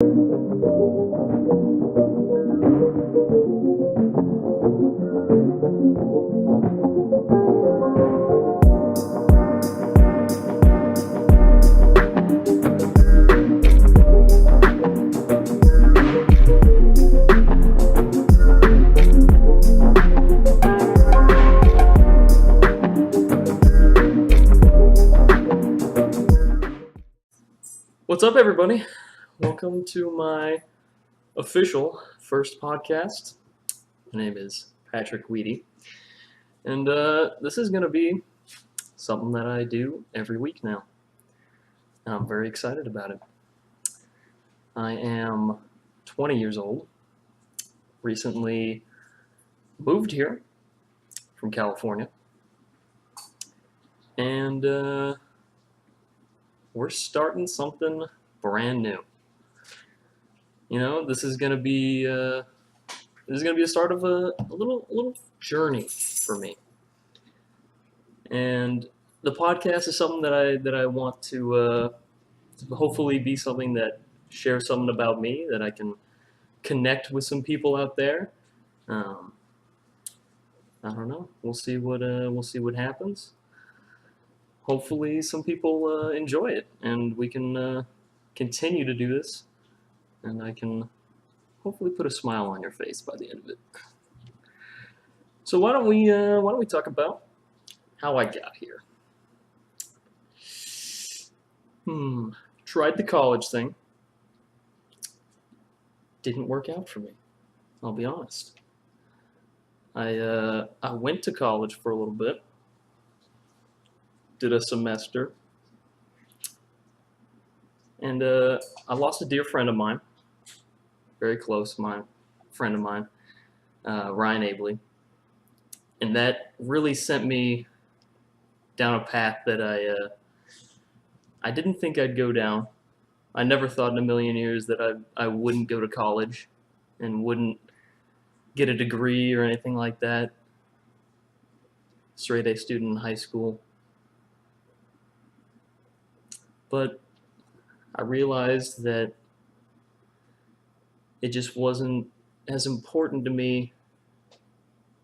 What's up, everybody? Welcome to my official first podcast. My name is Patrick Weedy, and this is going to be something that I do every week now. And I'm very excited about it. I am 20 years old, recently moved here from California, and we're starting something brand new. You know, this is gonna be a start of a little journey for me. And the podcast is something that I want to hopefully be something that shares something about me, that I can connect with some people out there. I don't know. We'll see what happens. Hopefully some people enjoy it, and we can continue to do this, and I can hopefully put a smile on your face by the end of it. So why don't we talk about how I got here? Tried the college thing. Didn't work out for me. I'll be honest. I went to college for a little bit. Did a semester, and I lost a dear friend of mine, very close friend of mine, Ryan Abley, and that really sent me down a path that I didn't think I'd go down. I never thought in a million years that I wouldn't go to college and wouldn't get a degree or anything like that. Straight A student in high school. But I realized that it just wasn't as important to me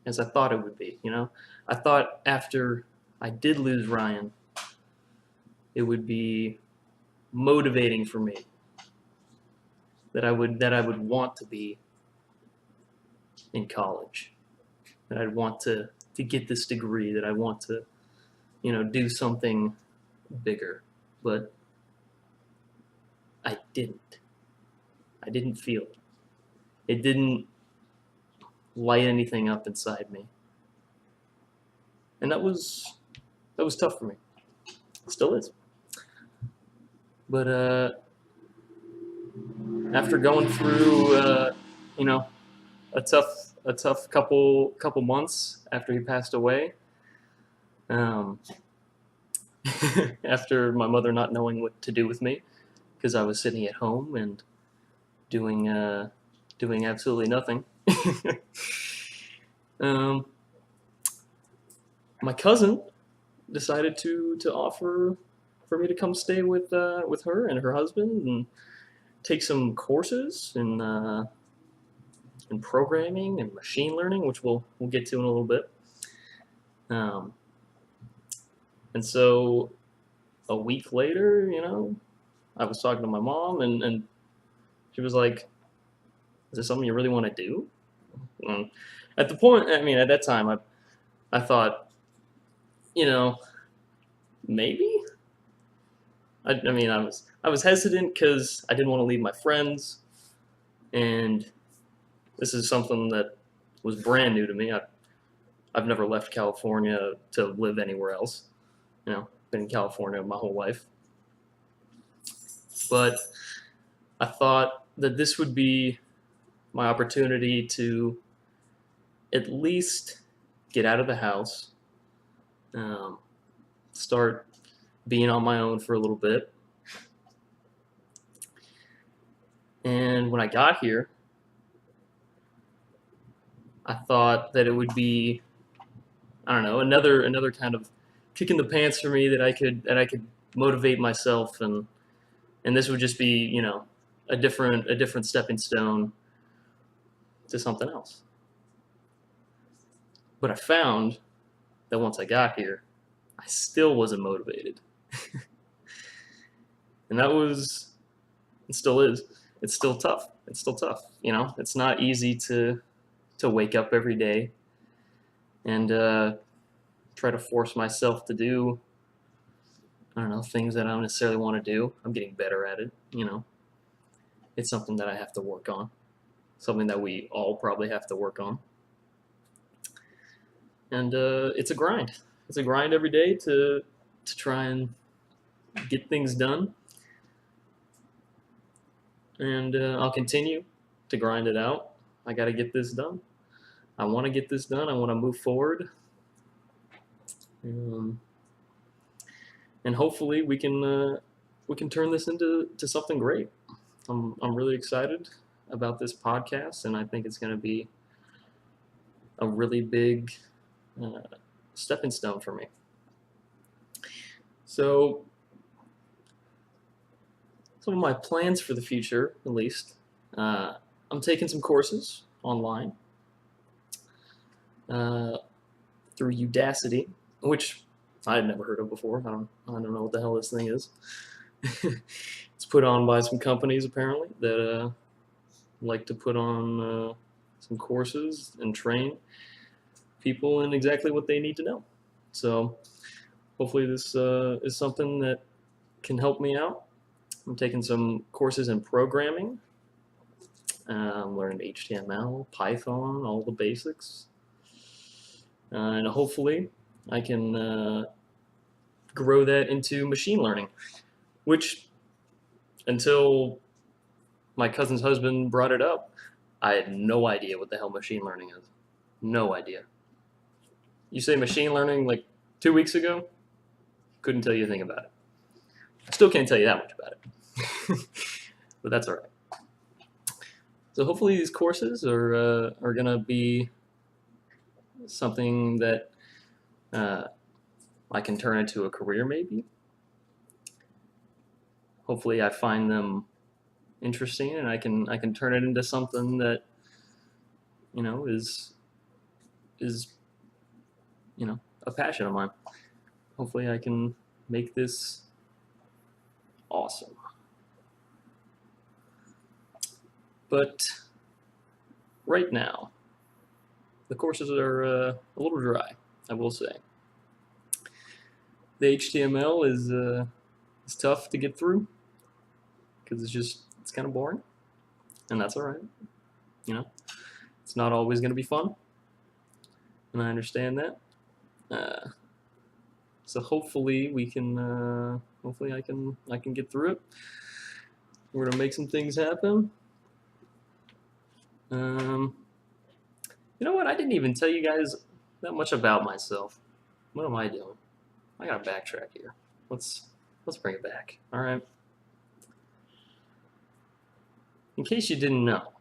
as I thought it would be, you know? I thought after I did lose Ryan, it would be motivating for me, that I would want to be in college, that I'd want to get this degree, that I want to, do something bigger. But I didn't. I didn't feel it. It didn't light anything up inside me. And that was tough for me. It still is. But after going through a tough couple months after he passed away, after my mother not knowing what to do with me, because I was sitting at home and doing absolutely nothing. My cousin decided to offer for me to come stay with her and her husband and take some courses in programming and machine learning, which we'll get to in a little bit. And so a week later, I was talking to my mom, and she was like, "Is this something you really want to do?" At that time, I thought, maybe. I was hesitant because I didn't want to leave my friends, and this is something that was brand new to me. I've never left California to live anywhere else. Been in California my whole life. But I thought that this would be my opportunity to at least get out of the house, start being on my own for a little bit. And when I got here, I thought that it would be, I don't know, another kind of kick in the pants for me, that I could motivate myself, and this would just be, a different stepping stone to something else. But I found that once I got here, I still wasn't motivated. And that was, it still is, it's still tough. It's still tough. You know, it's not easy to wake up every day and try to force myself to do, I don't know, things that I don't necessarily want to do. I'm getting better at it, you know. It's something that I have to work on, something that we all probably have to work on. And it's a grind. It's a grind every day to try and get things done. And I'll continue to grind it out. I got to get this done. I want to get this done. I want to move forward. And hopefully we can turn this into something great. I'm really excited about this podcast, and I think it's going to be a really big stepping stone for me. So some of my plans for the future, at least, I'm taking some courses online through Udacity, which I had never heard of before. I don't know what the hell this thing is. It's put on by some companies apparently that like to put on some courses and train people in exactly what they need to know. So hopefully this is something that can help me out. I'm taking some courses in programming. I'm learning HTML, Python, all the basics. And hopefully I can grow that into machine learning, which until my cousin's husband brought it up, I had no idea what the hell machine learning is. No idea. You say machine learning like 2 weeks ago, couldn't tell you a thing about it. Still can't tell you that much about it, but that's all right. So hopefully these courses are gonna be something that I can turn into a career, maybe. Hopefully I find them interesting and I can turn it into something that, you know, is you know, a passion of mine. Hopefully I can make this awesome. But right now, the courses are a little dry, I will say. The HTML is tough to get through because it's kind of boring, and that's all right. You know, it's not always going to be fun, and I understand that. So hopefully we can. Hopefully I can get through it. We're gonna make some things happen. You know what? I didn't even tell you guys that much about myself. What am I doing? I gotta backtrack here. Let's bring it back. All right. In case you didn't know,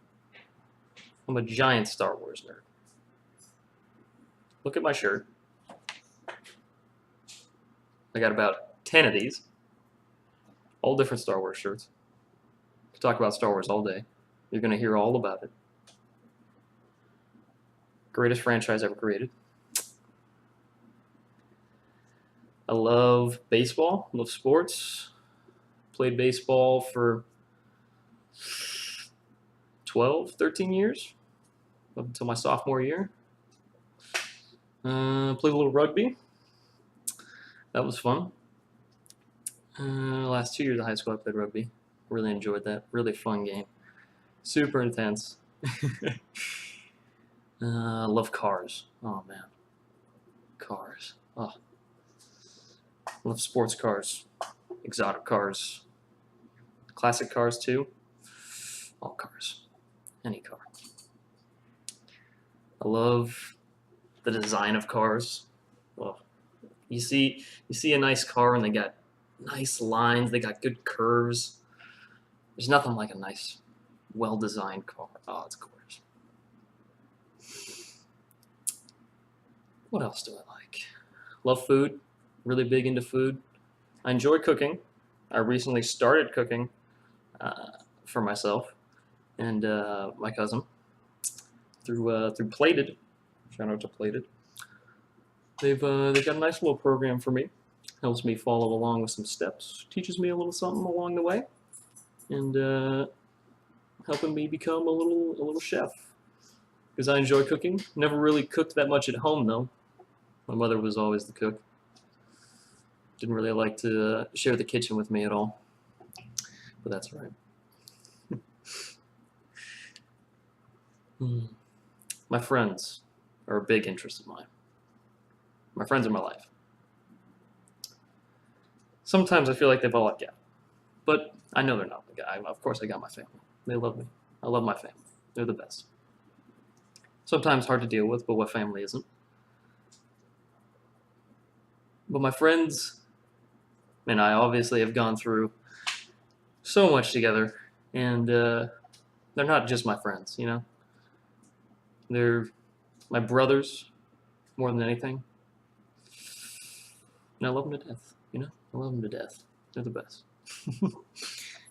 I'm a giant Star Wars nerd. Look at my shirt. I got about 10 of these. All different Star Wars shirts. Could talk about Star Wars all day. You're gonna hear all about it. Greatest franchise ever created. I love baseball, love sports. Played baseball for 12, 13 years, up until my sophomore year. Played a little rugby. That was fun. Last 2 years of high school I played rugby. Really enjoyed that. Really fun game. Super intense. Love cars. Oh man. Cars. Oh. Love sports cars. Exotic cars. Classic cars too. All cars. Any car. I love the design of cars. Oh. You see a nice car and they got nice lines, they got good curves. There's nothing like a nice, well-designed car. Oh, it's gorgeous. What else do I like? Love food. Really big into food. I enjoy cooking. I recently started cooking. for myself and my cousin through Plated. Shout out to Plated. They've got a nice little program for me. Helps me follow along with some steps. Teaches me a little something along the way, and helping me become a little chef. Because I enjoy cooking. Never really cooked that much at home though. My mother was always the cook. Didn't really like to share the kitchen with me at all. But that's all right. My friends are a big interest of mine. My friends are my life. Sometimes I feel like they've all I've got. But I know they're not the guy. Of course I got my family. They love me. I love my family. They're the best. Sometimes hard to deal with, but what family isn't? But my friends and I obviously have gone through so much together, and they're not just my friends, you know? They're my brothers more than anything. And I love them to death, you know? I love them to death. They're the best.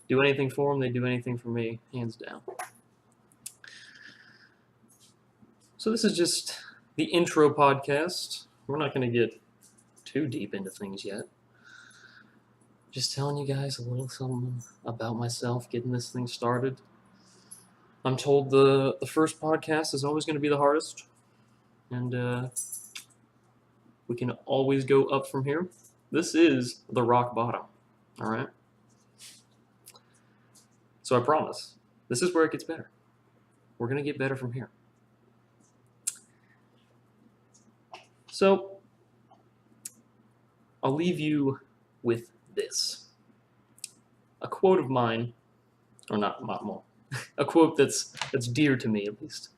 Do anything for them, they do anything for me, hands down. So this is just the intro podcast. We're not going to get too deep into things yet. Just telling you guys a little something about myself, getting this thing started. I'm told the first podcast is always going to be the hardest. And we can always go up from here. This is the rock bottom. All right? So I promise, this is where it gets better. We're going to get better from here. So I'll leave you with this. A quote of mine, or not more, a quote that's dear to me at least,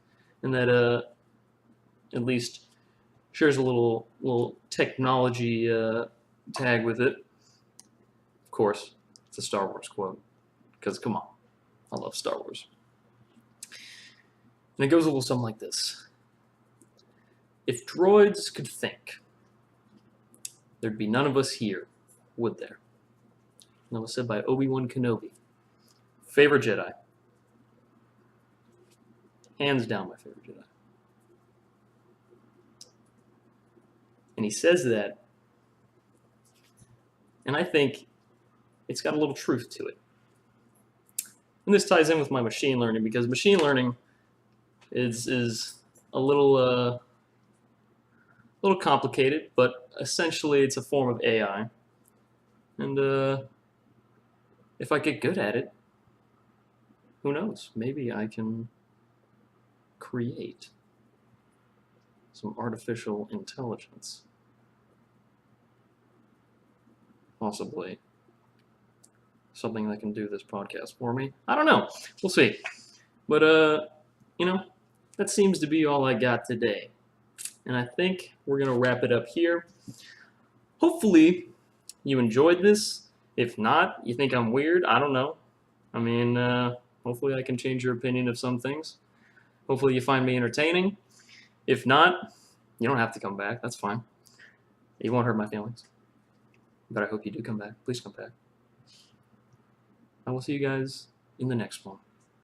and that at least shares a little technology tag with it. Of course, it's a Star Wars quote, because come on, I love Star Wars. And it goes a little something like this. If droids could think, there'd be none of us here, would there? And that was said by Obi-Wan Kenobi. Favorite Jedi. Hands down my favorite Jedi. And he says that, and I think it's got a little truth to it. And this ties in with my machine learning, because machine learning is a little complicated, but essentially it's a form of AI. And if I get good at it, who knows? Maybe I can create some artificial intelligence. Possibly something that can do this podcast for me. I don't know. We'll see. But, you know, that seems to be all I got today. And I think we're going to wrap it up here. Hopefully you enjoyed this. If not, you think I'm weird, I don't know. I mean, hopefully I can change your opinion of some things. Hopefully you find me entertaining. If not, you don't have to come back. That's fine. You won't hurt my feelings. But I hope you do come back. Please come back. I will see you guys in the next one.